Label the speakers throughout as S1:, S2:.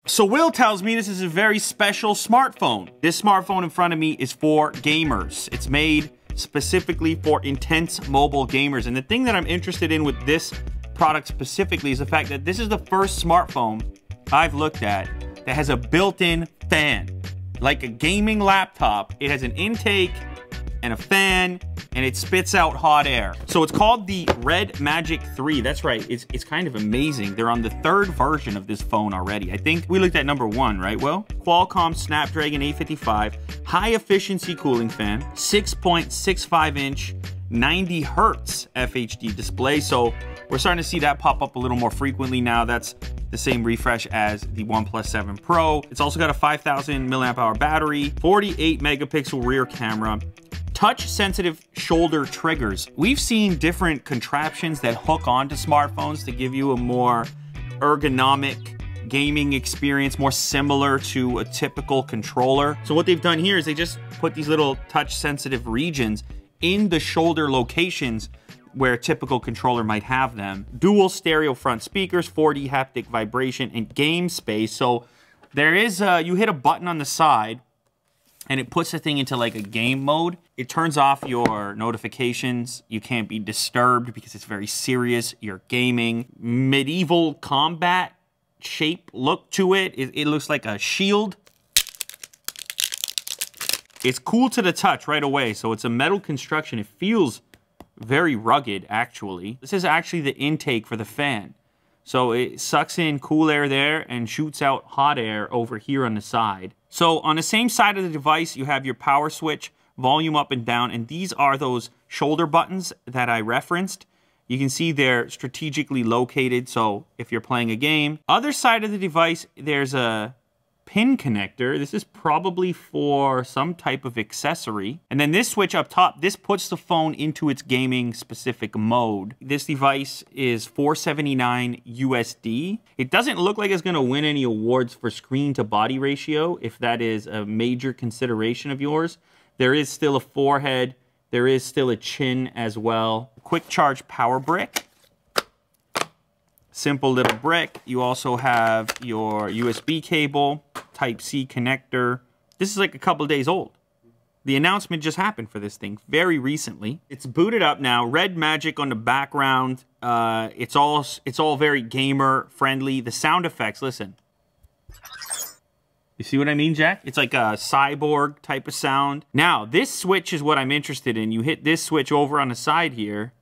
S1: So Will tells me this is a very special smartphone. This smartphone in front of me is for gamers. It's made specifically for intense mobile gamers. And the thing that I'm interested in with this product specifically is the fact that this is the first smartphone I've looked at that has a built-in fan. Like a gaming laptop, it has an intake and a fan, and it spits out hot air. So it's called the Red Magic 3. That's right, it's kind of amazing. They're on the 3rd version of this phone already. I think we looked at number 1, right, Will? Qualcomm Snapdragon 855, high efficiency cooling fan, 6.65 inch, 90 hertz FHD display. So we're starting to see that pop up a little more frequently now. That's the same refresh as the OnePlus 7 Pro. It's also got a 5,000 milliamp hour battery, 48 megapixel rear camera, touch-sensitive shoulder triggers. We've seen different contraptions that hook onto smartphones to give you a more ergonomic gaming experience, more similar to a typical controller. So what they've done here is they just put these little touch-sensitive regions in the shoulder locations where a typical controller might have them. Dual stereo front speakers, 4D haptic vibration, and game space. So there is, you hit a button on the side, and it puts the thing into like a game mode. It turns off your notifications. You can't be disturbed because it's very serious. You're gaming. Medieval combat shape look to it. It looks like a shield. It's cool to the touch right away. So it's a metal construction. It feels very rugged, actually. This is actually the intake for the fan. So it sucks in cool air there and shoots out hot air over here on the side. So on the same side of the device, you have your power switch, volume up and down, and these are those shoulder buttons that I referenced. You can see they're strategically located, so if you're playing a game. Other side of the device, there's a pin connector. This is probably for some type of accessory. And then this switch up top, this puts the phone into its gaming specific mode. This device is $479 USD. It doesn't look like it's gonna win any awards for screen to body ratio, if that is a major consideration of yours. There is still a forehead. There is still a chin as well. Quick charge power brick. Simple little brick. You also have your USB cable, Type-C connector. This is like a couple days old. The announcement just happened for this thing very recently. It's booted up now. Red Magic on the background. It's all very gamer friendly. The sound effects, listen. You see what I mean, Jack? It's like a cyborg type of sound. Now, this switch is what I'm interested in. You hit this switch over on the side here.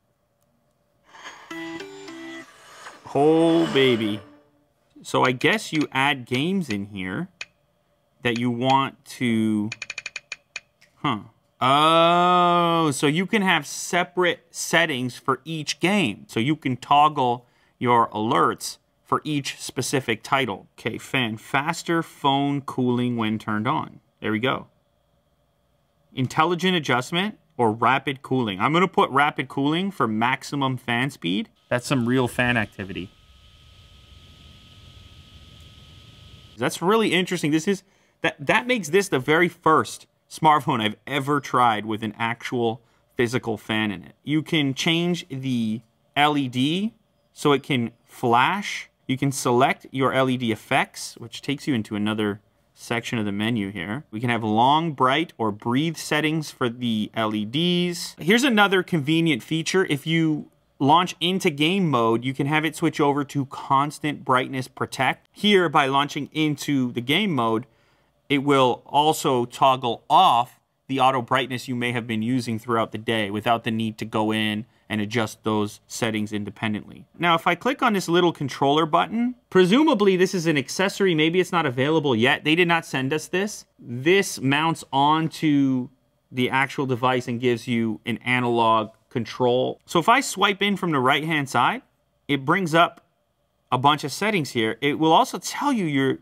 S1: Oh, baby. So I guess you add games in here that you want to... Oh, so you can have separate settings for each game. So you can toggle your alerts for each specific title. Okay, fan. Faster phone cooling when turned on. There we go. Intelligent adjustment or rapid cooling. I'm going to put rapid cooling for maximum fan speed. That's some real fan activity. That's really interesting. This is that makes this the very first smartphone I've ever tried with an actual physical fan in it. You can change the LED so it can flash. You can select your LED effects, which takes you into another section of the menu here. We can have long, bright, or breathe settings for the LEDs. Here's another convenient feature. If you launch into game mode, you can have it switch over to constant brightness protect. Here, by launching into the game mode, it will also toggle off the auto brightness you may have been using throughout the day without the need to go in and adjust those settings independently. Now, if I click on this little controller button, presumably this is an accessory. Maybe it's not available yet. They did not send us this. This mounts onto the actual device and gives you an analog control. So if I swipe in from the right-hand side, it brings up a bunch of settings here. It will also tell you your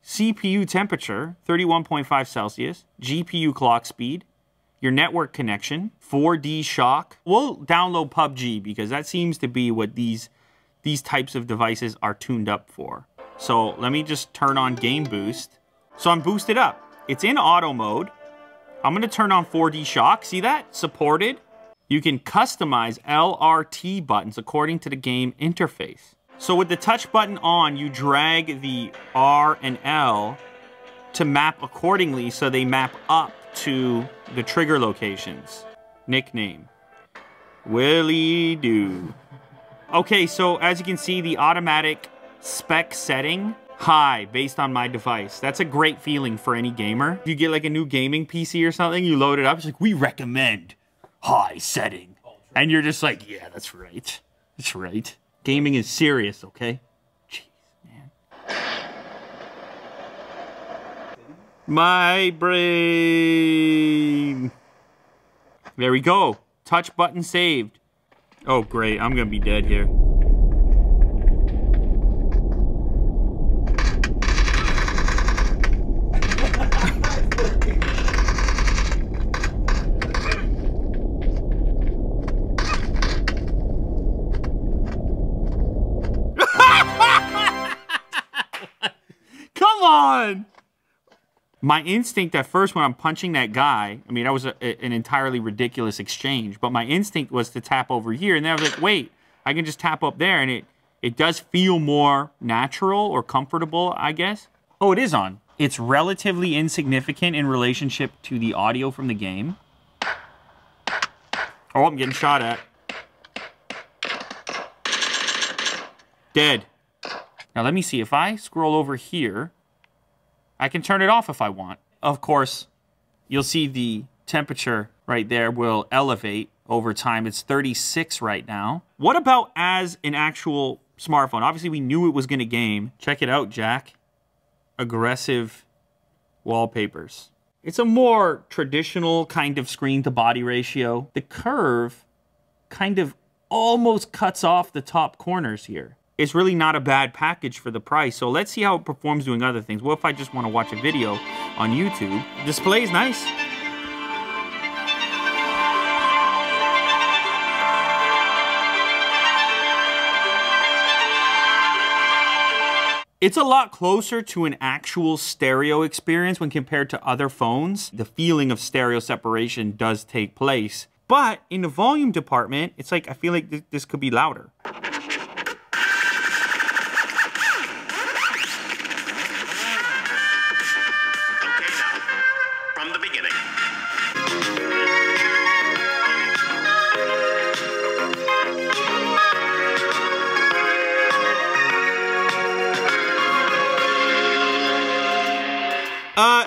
S1: CPU temperature, 31.5 Celsius, GPU clock speed, your network connection, 4D shock. We'll download PUBG because that seems to be what these types of devices are tuned up for. So let me just turn on Game Boost. So I'm boosted up. It's in auto mode. I'm gonna turn on 4D shock. See that? Supported. You can customize LRT buttons according to the game interface. So with the touch button on, you drag the R and L to map accordingly, so they map up to the trigger locations. Nickname, Willie Doo. Okay, so as you can see, the automatic spec setting, high, based on my device. That's a great feeling for any gamer. If you get like a new gaming PC or something, you load it up, it's like, we recommend high setting. And you're just like, yeah, that's right. That's right. Gaming is serious, okay? Jeez, man. My brain. There we go. Touch button saved. Oh, great. I'm gonna be dead here. Come on! My instinct at first when I'm punching that guy, I mean, that was an entirely ridiculous exchange, but my instinct was to tap over here, and then I was like, wait, I can just tap up there, and it does feel more natural or comfortable, I guess. Oh, it is on. It's relatively insignificant in relationship to the audio from the game. Oh, I'm getting shot at. Dead. Now let me see, if I scroll over here, I can turn it off if I want. Of course, you'll see the temperature right there will elevate over time. It's 36 right now. What about as an actual smartphone? Obviously, we knew it was going to game. Check it out, Jack. Aggressive wallpapers. It's a more traditional kind of screen-to-body ratio. The curve kind of almost cuts off the top corners here. It's really not a bad package for the price. So let's see how it performs doing other things. What if I just want to watch a video on YouTube? Display is nice. It's a lot closer to an actual stereo experience when compared to other phones. The feeling of stereo separation does take place. But in the volume department, it's like, I feel like this could be louder.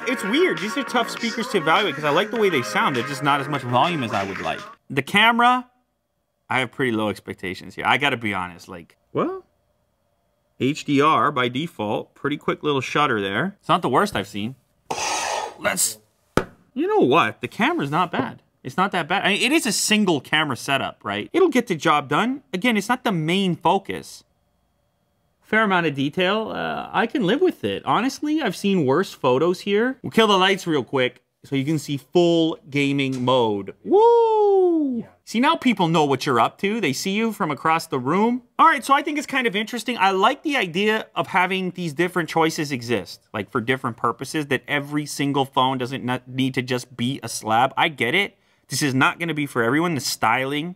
S1: It's weird. These are tough speakers to evaluate because I like the way they sound. They're just not as much volume as I would like. The camera, I have pretty low expectations here. I gotta be honest, like, well, HDR by default. Pretty quick little shutter there. It's not the worst I've seen. You know what? The camera's not bad. It's not that bad. I mean, it is a single camera setup, right? It'll get the job done. Again, it's not the main focus. Fair amount of detail. I can live with it. Honestly, I've seen worse photos here. We'll kill the lights real quick so you can see full gaming mode. Woo! Yeah. See, now people know what you're up to. They see you from across the room. All right, so I think it's kind of interesting. I like the idea of having these different choices exist, like for different purposes, that every single phone doesn't need to just be a slab. I get it. This is not going to be for everyone. The styling,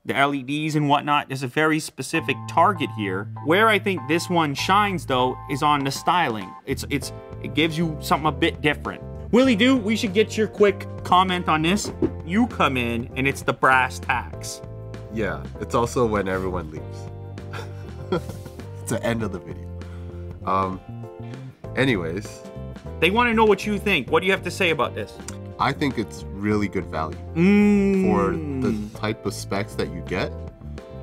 S1: the LEDs and whatnot, there's a very specific target here. Where I think this one shines, though, is on the styling. It gives you something a bit different. Willie Doo, we should get your quick comment on this. You come in, and it's the brass tacks.
S2: Yeah, it's also when everyone leaves. It's the end of the video. Anyways.
S1: They want to know what you think. What do you have to say about this?
S2: I think it's really good value for the type of specs that you get.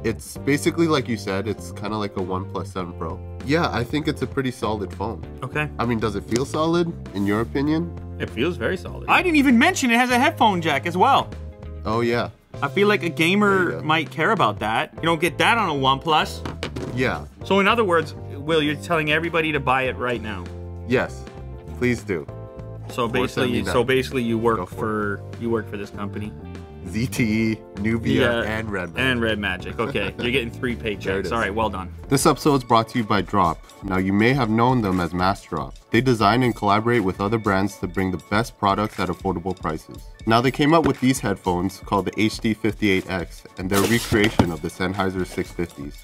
S2: It's basically, like you said, it's kind of like a OnePlus 7 Pro. Yeah, I think it's a pretty solid phone.
S1: Okay.
S2: I mean, does it feel solid, in your opinion?
S1: It feels very solid. I didn't even mention it has a headphone jack as well.
S2: Oh, yeah.
S1: I feel like a gamer might care about that. You don't get that on a OnePlus.
S2: Yeah.
S1: So in other words, Will, you're telling everybody to buy it right now?
S2: Yes, please do.
S1: So basically, you work for this company.
S2: ZTE, Nubia, and Red Magic.
S1: And Red Magic. Okay, you're getting 3 paychecks. All right, well done.
S2: This episode is brought to you by Drop. Now, you may have known them as Mass Drop. They design and collaborate with other brands to bring the best products at affordable prices. Now, they came up with these headphones called the HD58X, and they're a recreation of the Sennheiser 650s.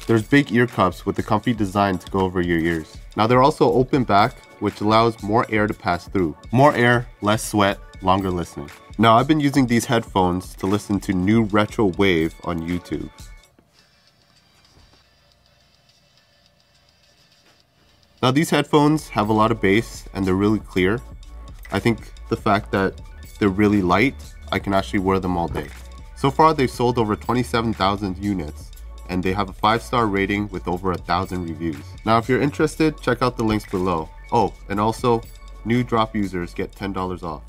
S2: There's big ear cups with a comfy design to go over your ears. Now they're also open back, which allows more air to pass through. More air, less sweat, longer listening. Now I've been using these headphones to listen to new retro wave on YouTube. Now these headphones have a lot of bass and they're really clear. I think the fact that they're really light, I can actually wear them all day. So far they've sold over 27,000 units and they have a 5-star rating with over 1,000 reviews. Now if you're interested, check out the links below. Oh, and also, new drop users get $10 off.